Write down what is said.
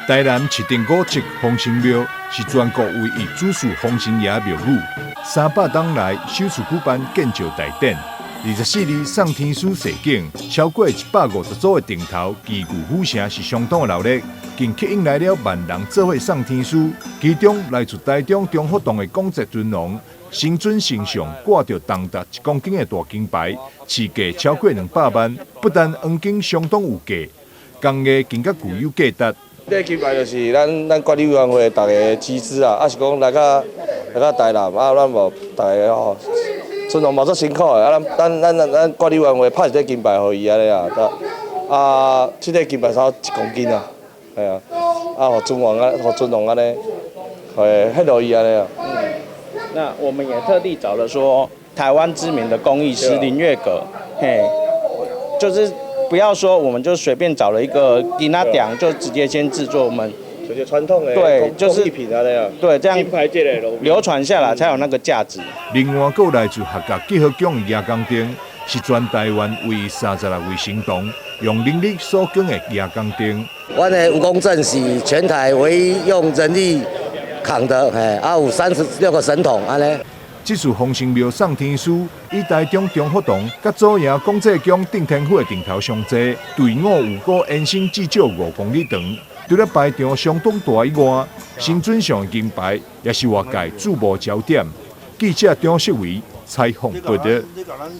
台南七丁古迹丰神庙是全国唯一主祀丰神爷庙宇，300年来首次举办建造大典。24日送天书示景，超过150组的顶头旗鼓虎声是相当的热烈，更吸引来了万人做伙送天书。其中来自台中中福堂的广泽尊龙，神尊身上挂着重达1公斤的大金牌，市价超过200万，不但黄金相当有价，工艺更加具有价值。这个金牌就是咱管理委员会大家集资啊，是讲来到台南啊，咱无大家吼。尊龙嘛足辛苦的，啊，咱管理委员会拍一块金牌互伊安尼啊，这个金牌差1公斤啊，系啊，互尊龙安尼，很乐意安尼啊。那我们也特地找了说台湾知名的工艺师林月阁，嘿，就是不要说我们就随便找了一个吉拿点就直接先制作，我们。就是传统的对，就是工艺品啊，对，这样金牌这类流传下来才有那个价值。另外，还来自客家结合奖的亚钢灯，是全台湾唯一36位神童用人力所耕的亚钢灯。阮的武功阵是全台唯一用人力扛的，有36个神童安尼。这次丰神庙送天书，以台中中福堂甲左营广泽宫顶天府的顶头相接，队伍有过延伸至少5公里长。除了排场相当大以外，神尊上的金牌也是外界注目焦点。记者张世伟采访报道。